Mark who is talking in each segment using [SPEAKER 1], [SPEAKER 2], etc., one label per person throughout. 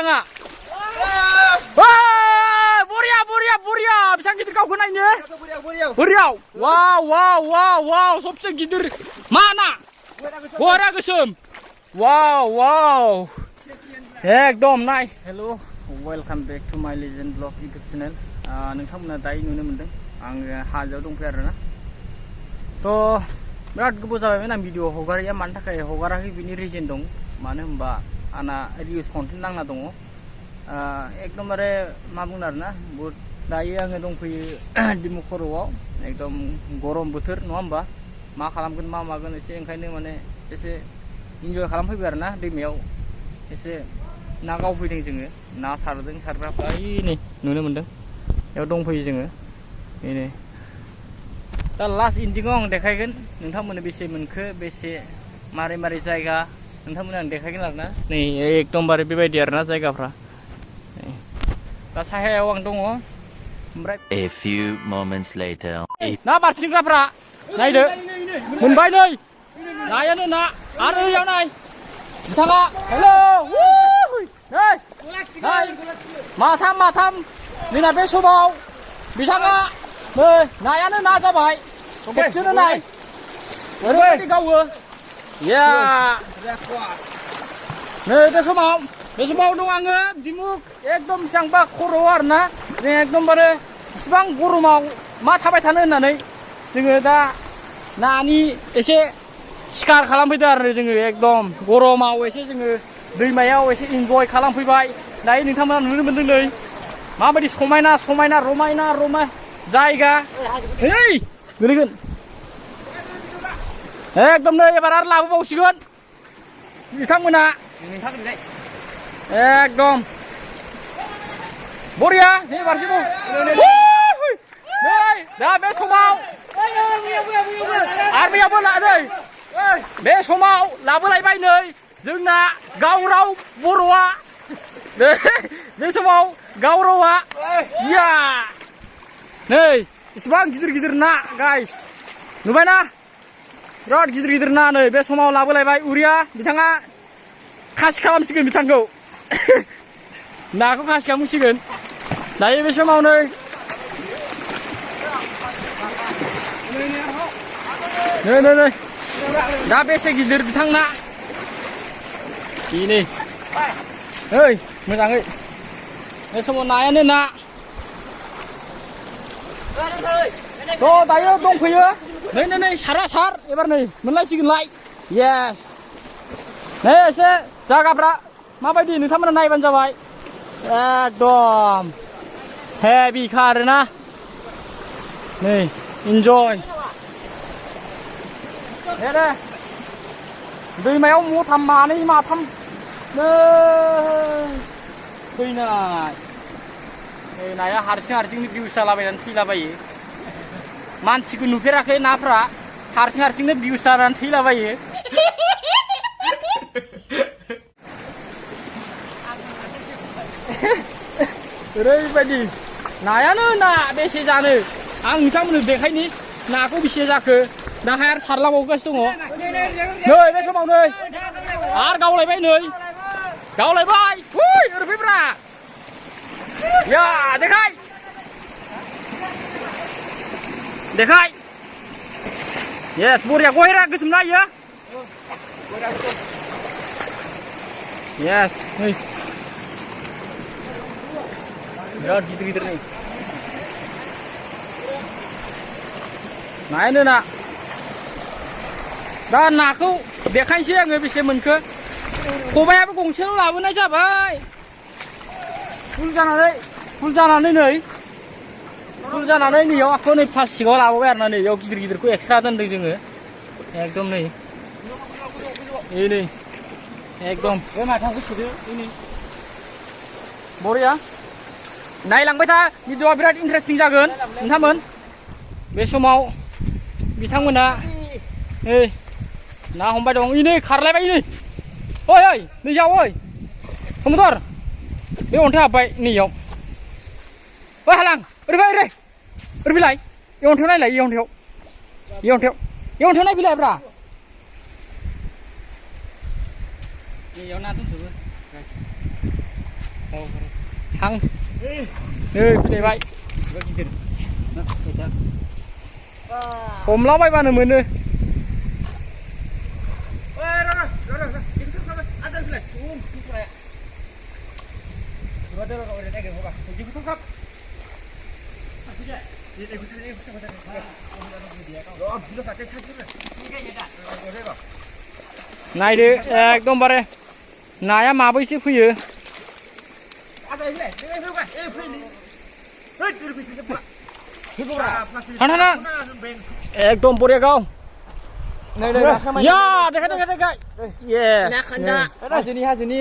[SPEAKER 1] बिथाङा बरिया बरिया बरिया बेसेबां गिदिर गावखौ नायनो बोरियाव वाव वाव वाव वाव सबसे गिदिर मा ना गरा गोसोम वाव वाव एकदम नाय हेलो वेलकाम बेक टु माय लेजेन्ड ब्लग इउटुब चेनेल नोंथांमोना दायो नुनो मोनदों आङो हाजोआव दंफैयो आरोना थ' बिराद गोबाव जाबायमोन आं भिडिअ हगारिया मानि थाखाय हगाराखै बिनि रिजन दं मानो होनबा आंना रिल्स कन्टेन्ट नांना दङ एकदमबारे मा बुंनो आरोना बहुत दायो आङो दंफैयो दिमु खर'आव एकदम गरम बोथोर नङा होमबा मा खालामगोन मा मागोन एसे ओंखायनो माने एसे इन्जय खालामफैबाय आरोना दैमायाव एसे ना गावफैदों जोङो ना सारदों सारग्राफ्रा नै नुनो मोनदों बेयाव दंफैयो जोङो नै दा लास्ट इन्डिंआव आं देखायगोन नोंथांमोननो बेसे मोनखो बेसे मारै मारै जायगा नोंथांमोननो आं देखायगोन आरोना नै एकदमबारे बेबायदि आरोना जायगाफ्रा दा साहायाव आं दङ ओमफ्राय
[SPEAKER 2] A few moments later
[SPEAKER 1] ना बारसिंग्राफ्रा नायदो मोनबाय नै नायानो ना आरो ओयाव नाय बिथाङा हेलौ नै माथाम जोंना बे समाव बिथाङा नै नायानो ना जाबाय खेबसेनो नाय ओरैबायदि गावो या नै बे समाव दं आङो दिमुक एकदम बेसेबांबा खर'आव आरोना जों एकदमबारे इसिबां गरमाव मा थाबाय थानो होननानै जोङो दा नानि एसे सिखार खालामफैदों आरो जोङो एकदम गरमाव एसे जोङो दैमायाव एसे इन्जय खालामफैबाय दायो नोंथांमोना नुनो मोनदों नै माबायदि समायना समायना रमायना जायगा है गोलैगोन एकदम नै एबार आरो लाबोबावसिगोन बिथांमोना एकदम बरिया नै बारसिगौ नै दा बे समाव आरो बैयावबो नै बे समाव लाबोलायबाय नै जोंना गावराव बर'आ बे समाव गावरावआ या नै इसिबां गिदिर ना गाइस नुबायना बिराद गिदिर ना नै बे समाव लाबोलायबाय उरिया बिथाङा खासि खालामसिगोन बिथांखौ नाखौ खासि खालामसिगोन दायो बे समाव नै दा बेसे गिदिर बिथांना ini hei मोजाङै बे समाव नायानो ना थ' दायो दंफैयो नै सार एबार नै मोनलायसिगोनलाय येस नै एसे जायगाफ्रा माबायदि नोंथांमोना नायबानो जाबाय एकदम हेभिखा आरोना नै इन्जय दे दैमायाव मथाम मानै माथाम फैनाय नै नाया हारसिंनो बिउस जालाबायनानै थैलाबायो मानसिखौ नुफेराखै नाफ्रा हारसिंनो बिउस जानानै थैलाबायो ओरैबायदि नायानो ना बेसे जानो आं नोंथांमोननो देखायनि नाखौ बेसे जाखो दाहाय आरो सारलाबावगासिनो दङ नै बे समाव नै आरो गावलायबाय नै गावलायबाय ओरै फैब्रा या देखाय येस बरिया गहेरा गोसोम ना इयो येस नै बिराद गिदिर नै नायानो ना दा नाखौ देखायनोसै आङो बेसे मोनखो खबायाबो गंसेल' लाबोनाय जाबाय फुल जानानै नैयाव आखौ नै प्लास्टिकआव लाबोबाय आरोना नै बेयाव गिदिरखौ एक्सट्रा दोनदों जोङो एकदम नै एकदम बे माथाखौ सोदो नै बरिया नायलांबाय था भिडिअआ बिराद इन्टारेस्टिं जागोन नोंथांमोन बे समाव बिथांमोना ना हमबाय दं नै खारलायबाय नै ओइ नैयाव ओइ समदर बे अन्थाइ हाबबाय नैयाव ओइ हालां ओरै फैलाय ए अन्थाइयाव नायलाय ए अन्थाइयाव नायफैलायब्रा नैयाव ना दंजोबो हां नै फैलायबाय हमलाबायबानो मोनो नायदो एकदमबारे नाया माबैसो फैयो थाना एकदम बरिया गाव या देखा येस हाजोनि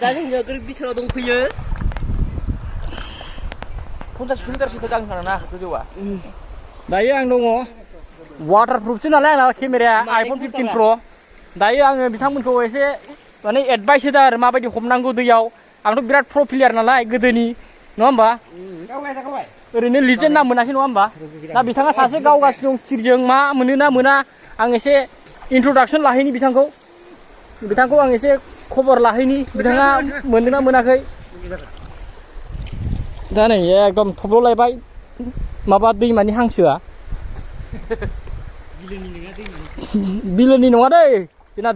[SPEAKER 3] दा जोंनिया बिथोराव दंफैयो
[SPEAKER 1] 50 किल'मिटारसो दांखाना ना गोजौआ दायो आं दङ वाटारप्रुफसो नालाय आंना केमेराया आइफन 15 प्र दायो आङो बिथांमोनखौ एसे माने एडभाइस होदों आरो माबायदि हमनांगौ दैयाव आंथ' बिराद प्र प्लेयार नालाय गोदोनि नङा होमबा ओरैनो लिजेन्ड नाम मोनाखै नङा होमबा दा बिथाङा सासे गावगासिनो दं थिरजों मा मोनो ना मोना आं एसे इन्ट्रडाक्सन लाहैनि बिथांखौ आं एसे खबर लाहैनि बिथाङा मोनदोंना मोनाखै दा नै एकदम थब्ल'लायबाय माबा दैमानि हांसोआ बिलोनि नङा दै जोंना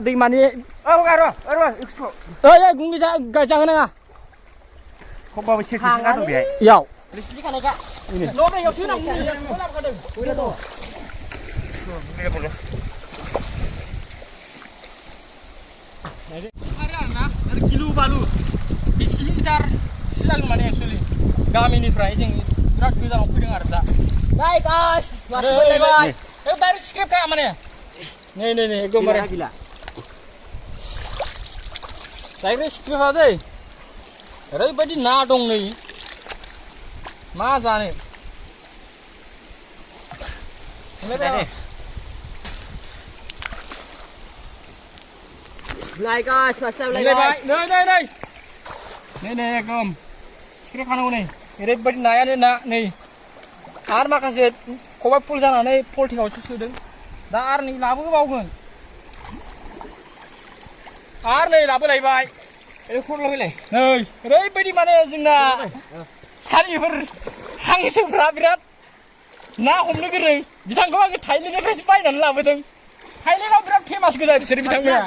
[SPEAKER 1] दैमानि ओइ गुंनि जाहोनाङा याव गिलु बालु 20 किल'मिटार सिगां माने एक्चुअली गामिनिफ्राय जों बिराद गोजानाव फैदों आरो दा डाइरेक्ट स्क्रिप्ट खाया माने नै एकदमबारे डाइरेक्ट स्क्रिप्ट दै ओरैबायदि ना दं नै मा जानो नै एकदम स्क्रिप्ट खानांगौ नै ओरैबायदि नायानो ना नै आरो माखासे खबाइ फुल जानानै पलिटिकावसो सोदों दा आरो नै लाबोबावगोन आरो नै लाबोलायबाय नै ओरैबायदि माने जोंना सारिफोर हांसोफ्रा बिराद ना हमनो गोरों बिथांखौ आङो थाइलेण्डनिफ्रायसो बायनानै लाबोदों थाइलेण्डआव बिराद फेमास गोजा बिसोरो बिथांमोना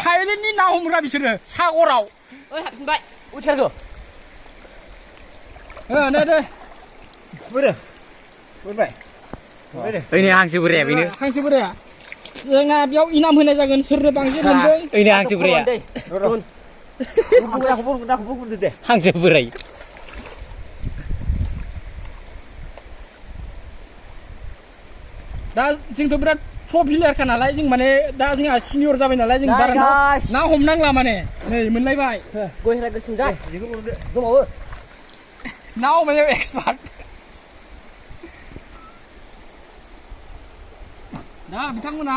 [SPEAKER 1] थाइलेण्डनि ना हमग्रा बिसोरो सागराव
[SPEAKER 3] ओइनै हांसो बोराया बेनो
[SPEAKER 1] हांसो बोराया जोंना बेयाव इनाम होनाय जागोन सोरनो बांसिन मोनदों
[SPEAKER 3] ओइनै हांसो बोराया हांसो बोराय
[SPEAKER 1] दा जोंथ' बिराद प्र प्लेयारखा नालाय जों माने दा जोंहा सिनियर जाबाय नालाय जों बारा ना हमनांला माने नै मोनलायबाय
[SPEAKER 3] गहेरा गोसोम जा दंबावो
[SPEAKER 1] ना हमनायाव एक्सपार्ट दा बिथांमोना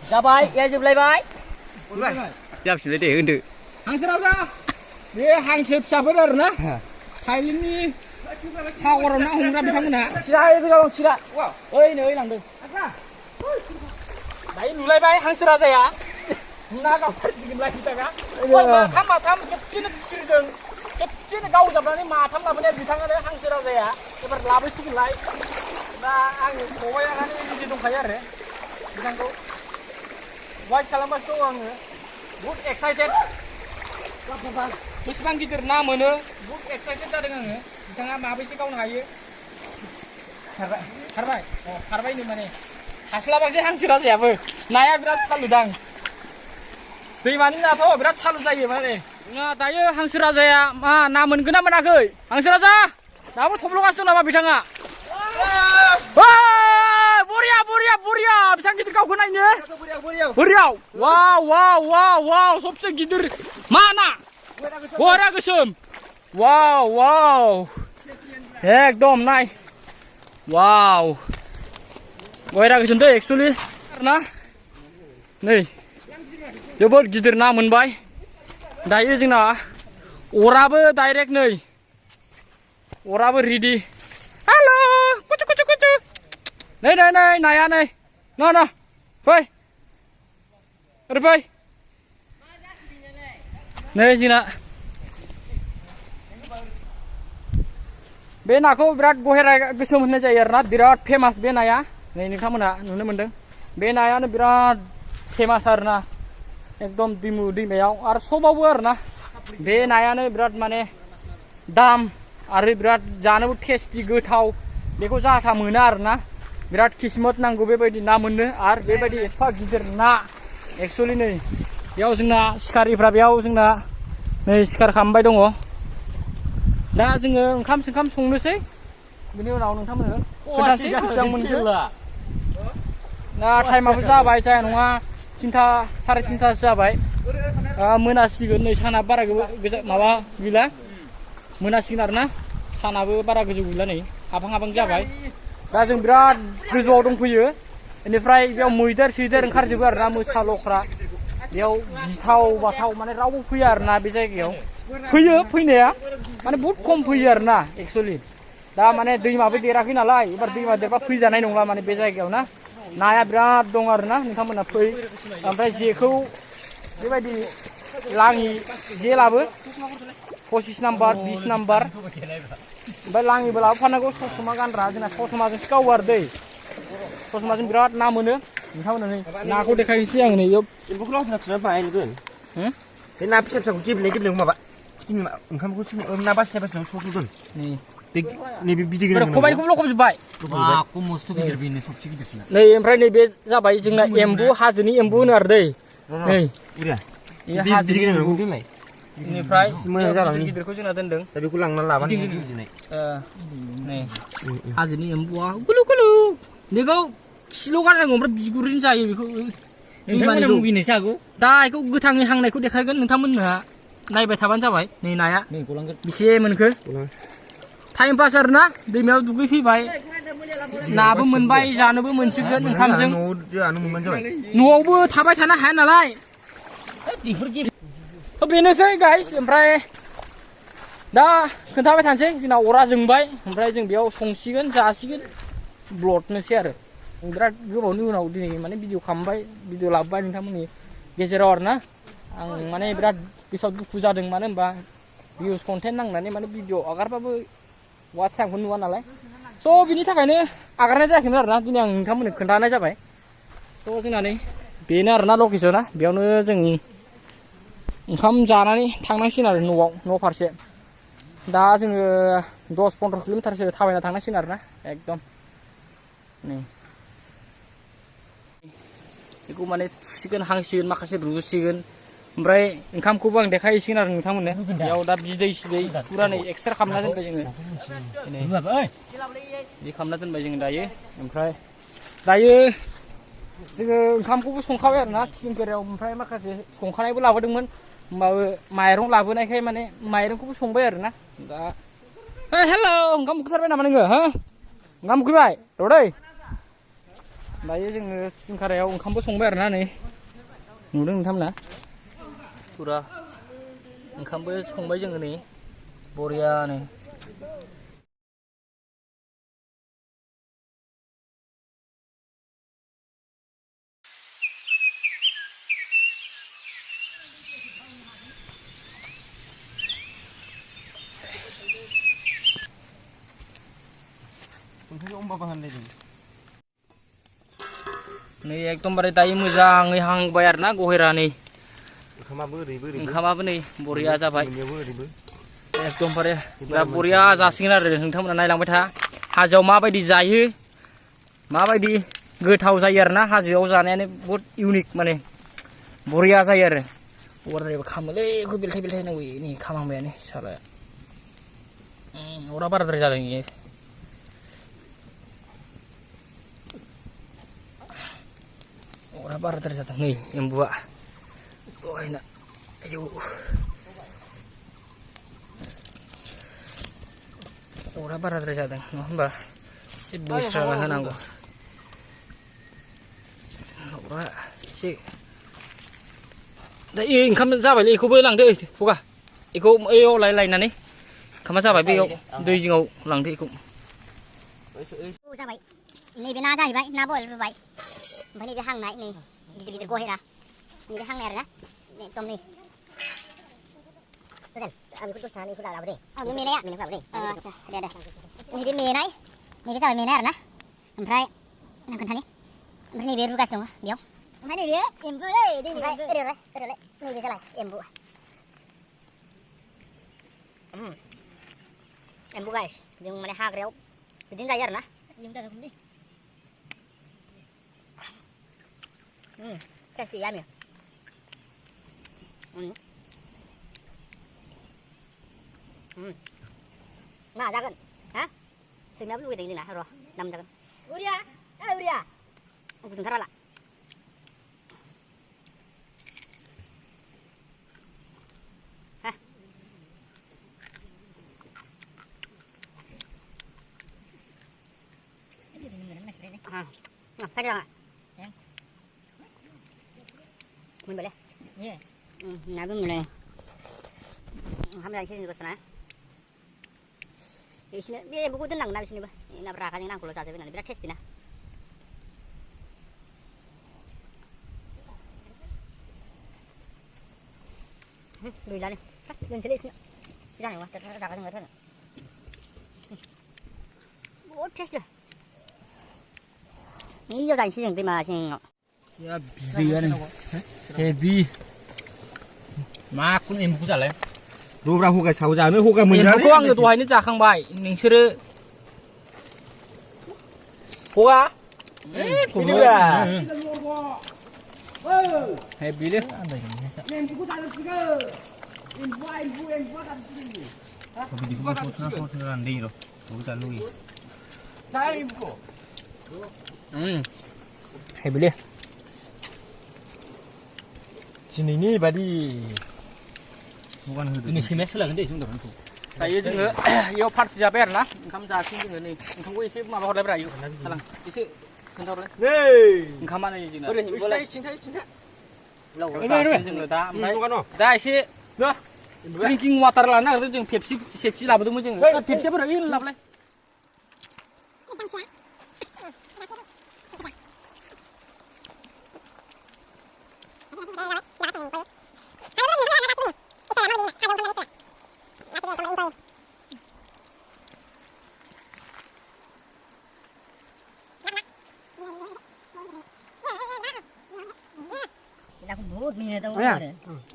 [SPEAKER 3] जाबाय जोबलायबाय जाफिनबाय दे होनदो
[SPEAKER 1] हांसो राजा बे हांसो फिसाफोर आरो ना थाइलेण्डनि सागराव ना हमग्रा बिथांमोना चिरा ओइ नै लांदों दायो नुलायबाय हांसो राजाया ना गावथारसिगोनलाय बिथाङा माथाम खेबसेनो थिरजों खेबसेनो गावजाबनानै माथाम लाबोनाय बिथाङानो हांसो राजाया एबार लाबोसिगोनलाय दा आङो खबाइ लानानै रेडि दंखायो आरो बिथांखौ वाइट खालामगासिनो दं आङो बुहुद एक्साइटेड बेसेबां गिदिर ना मोनो बुहुद एक्साइटेड जादों आङो बिथाङा माबैसे गावनो हायो खारबायनो माने हास्लाबासै हांसो राजायाबो नाया बिराद सालुदां दैमानि नाथ' बिराद सालु जायो माने दायो हांसो राजाया मा ना मोनगोन ना मोनाखै हांसो राजा दाबो थब्ल'गासिनो दं नामा बिथाङा बरिया बेसेबां गिदिर गावखौ नायनो बोरियाव वाव सबसे गिदिर मा ना गहेरा गोसोम वाव एकदम नाय वाव गहेरा गोसोम दै एक्चुअली ना नै जोबोद गिदिर ना मोनबाय दायो जोंना अराबो डाइरेक्ट नै अराबो रेडि हेल' कुचु नै नाया नै न फै ओरै फै नै जोंना बे नाखौ बिराद गहेरा गोसोम होननाय जायो आरोना बिराद फेमास बे नाया नै नोंथांमोना नुनो मोनदों बे नायानो बिराद फेमास आरोना एकदम दैमायाव आरो सबावबो आरोना बे नायानो बिराद माने दाम आरो बिराद जानोबो टेस्टि गोथाव बेखौ जाथा मोना आरोना बिराद किस्मत नांगौ बेबायदि ना मोननो आरो बेबायदि एफा गिदिर ना एक्चुअलि नै बेयाव जोंना शिकारिफ्रा बेयाव जोंना नै शिकार खालामबाय दङ दा जोङो ओंखाम संनोसै बिनि उनाव नोंथांमोननो खोन्थानोसै बेसेबां मोनखो दा टाइमाबो जाबाय जाया नङा 3टा 3:30 जाबाय मोनासिगोन नै साना बारा माबा गैला मोनासिगोन आरोना सानाबो बारा गोजौ गैला नै हाबहां जाबाय दा जों बिराद गोजौआव दंफैयो बेनिफ्राय बेयाव मैदेर ओंखारजोबो आरोना मोसा लख्रा बेयाव गिथाव बाथाव माने रावबो फैया आरोना बे जायगायाव फैयो फैनाया माने बहुत खम फैयो आरोना एक्चुअलि दा माने दैमाबो देराखै नालाय एबार दैमा देरबा फैजानाय नंला माने बे जायगायाव ना नाया बिराद दं आरोना नोंथांमोना फै ओमफ्राय जेखौ बेबायदि लाङि जे लाबो 25 नाम्बार 20 नाम्बार ओमफ्राय लाङिबो लाबोफानांगौ ससमा गानग्रा जोंना ससमाजोंसो गावो आरो दै ससमाजों बिराद ना मोनो नोंथांमोना नै नाखौ देखायनोसै आङो नै
[SPEAKER 4] एम्फौखौ लाबोना बाहायगोन बे ना फिसा फिसाखौ गेब्लेनाय माबा ओंखामखौ ना बासिनाय ससुगोन नैबे बिदै गोनां
[SPEAKER 1] खबाइखौबो लखबजोब्बाय
[SPEAKER 3] माखौ मस्थ' गिदिर बेनो सबसे गिदिरसिन
[SPEAKER 1] नै ओमफ्राय नैबे जाबाय जोंना एम्बु हाजोनि एम्बु होनो आरो दै नै बे हाजोनि एम्बु बेनिफ्राय गिदिरखौ जोंना दोनदों
[SPEAKER 4] दा बेखौ लांना लाबानो
[SPEAKER 1] नै हाजोनि एम्बुआ गुलु गुलु बेखौ खिल' गारनांगौ ओमफ्राय बिगुरैनो जायो बेखौ
[SPEAKER 3] नोंथांमोना मुगैनोसो हागौ
[SPEAKER 1] दा बेखौ गोथाङै हांनायखौ देखायगोन नोंथांमोनहा नायबाय थाबानो जाबाय नै नाया बेसे मोनखो टाइम पास आरोना दैमायाव दुगैफैबाय नाबो मोनबाय जानोबो मोनसिगोन ओंखामजों न'आवबो थाबाय थानो हाया नालाय बेनोसै गाइस ओमफ्राय दा खोन्थाबाय थानोसै जोंना अरा जोंबाय ओमफ्राय जों बेयाव संसिगोन जासिगोन ब्लडनोसै आरो बिराद गोबावनि उनाव दिनै माने भिडिअ खालामबाय भिडिअ लाबोबाय नोंथांमोननि गेजेराव आरोना आं माने बिराद गोसोआव दुखु जादों मानो होनबा भिउस कन्टेन्ट नांनानै माने भिडिअ आगारबाबो वाच टाइमखौ नुवा नालाय स' बिनि थाखायनो आगारनाय जायाखैमोन आरोना दिनै आं नोंथांमोननो खोन्थानाय जाबाय स' जोंना नै बेनो आरोना लकेसना बेयावनो जों ओंखाम जानानै थांनांसिगोन आरो न' फारसे दा जोङो 10-15 किल'मिटारसो थाबायना थांनांसिगोन आरोना एकदम नै बेखौ माने थुसिगोन हांसिगोन माखासे रुसिगोन ओमफ्राय ओंखामखौबो आं देखायहैसिगोन आरो नोंथांमोननो बेयाव दा बिदै फुरा नै एक्सट्रा खालामना दोनबाय जोङो बिदि खालामना दोनबाय जोङो दायो ओमफ्राय दायो जोङो ओंखामखौबो संखाबाय आरोना टिफिन केरियाव ओमफ्राय माखासे संखानायबो लाबोदोंमोन होमबाबो माइरं लाबोनायखाय माने माइरंखौबो संबाय आरोना दा हेल' ओंखाम उखैथारबाय नामा नोङो हो ओंखाम उखैबाय रदै दायो जोङो टिफिन केरियाव ओंखामबो संबाय आरोना नै नुदों नोंथांमोना फुरा ओंखामबो संबाय जोङो नै बरियानो नै एकदमबारे दायो मोजाङै हांबाय आरोना गहेरा नै ओंखामाबो नै बरिया जाबाय एकदमबारे बिराद बरिया जासिगोन आरो नोंथांमोना नायलांबाय था हाजोआव माबायदि जायो माबायदि गोथाव जायो आरोना हाजोआव जानायानो बहुत इउनिक माने बरिया जायो आरो अराद्रायबो खामोलै बेखौ बेलथाय नांगौ नै खामहांबायानो सालाया अरा बाराद्राय जादों इयो अरा बाराद्राय जादों नै एम्बुआ दहायना आयौ अरा बाराद्राय जादों नङा होमबा एसे बोस्राना होनांगौ अरा एसे दा ओंखाम जाबायलै बेखौबो लांदो फगा बेखौ ओयाव लायनानै ओंखामा जाबाय बेयाव दै जिङाव लांदो बेखौ
[SPEAKER 5] जाबाय नैबे ना जाहैबाय ना बयल रुबाय ओमफ्राय नैबे हांनाय नै गिदिर गिदिर गहेरा नैबे हांनाय आरोना एकदम नै Abi ikut usaha ikut apa deh? Oh, mie ya? Mie apa deh? Ada. Ini di mie nai. Ini bisa mie nai na. Omprai. Nang kan tadi. Ini biar buka semua, biong. Mana dia? Embu deh, ini embu. Terus. Ini bisa lah, embu. Embu guys, yung mana hak reo. Bidin gayar na. Yung ta kumdi. Kasi yami. Mà ra gần hả? Xin nó lui tiền đi nè rồi nằm ra gần. Uria, Uria. Ông cũng thara lại. Ha. Phải ra ạ. Mình beli. Iya. Nabi mulai. Hamil sini kesana. Di sini dia buku tenang nabi sini bah. Ini berapa kali nang kalau caca nanti berat test na. Dui lah ni. Jangan celik sini. Jangan wah terada kan ngerti. Buat test lah. Ini juga sih yang terima sih.
[SPEAKER 3] 야 비비가는 대비 막군 엠부 잘래
[SPEAKER 4] 로브라 호가 사오지 않으면 호가 문제
[SPEAKER 1] 엠부 왕도 도와있는 자강바이 닝스르 호가
[SPEAKER 4] 비리야.
[SPEAKER 1] 해비리
[SPEAKER 3] 거기 누가 소스나 안 되이로 우리가 루이
[SPEAKER 1] 해비리
[SPEAKER 4] 지능이 바디.
[SPEAKER 3] bukan ini semester lah gede chúng ta phải
[SPEAKER 1] tại vì chừng nữa yêu phát ra bé na tham gia xin chừng này không có ý mà vào đây bây giờ thằng ý sự không đâu đấy
[SPEAKER 4] 네.
[SPEAKER 1] không ăn gì chừng nữa
[SPEAKER 4] 그래, 이거 진짜.
[SPEAKER 1] lâu rồi chừng nữa ta đây chứ nữa drinking water là nó chừng Pepsi là betul chừng Pepsi berapa ini lah boleh
[SPEAKER 5] Aku buat mie tahu.
[SPEAKER 1] Ya.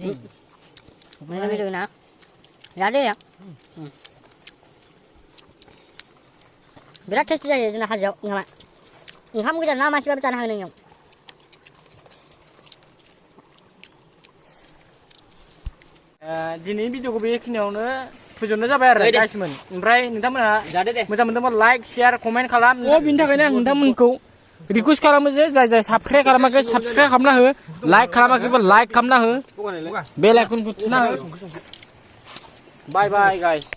[SPEAKER 5] Ni.
[SPEAKER 1] Mana video na? Ada ya? Berat test aja ya, jangan hajau, nggak mak. Ngam kita nama masih berbicara hal ini. Dini video gue bikin yang tujuannya apa ya, guys men. Omprai, nontonnya, मोजां like, share, comment खालाम. Oh, बिनि थाखायनो आं नोंथांमोनखौ request खालामो जे जाय subscribe खालामाखै subscribe खालामना हो, लाइक खालामाखैबा लाइक खालामना हो, बेल आइकनखौ थुना हो. बाय बाय गाइस.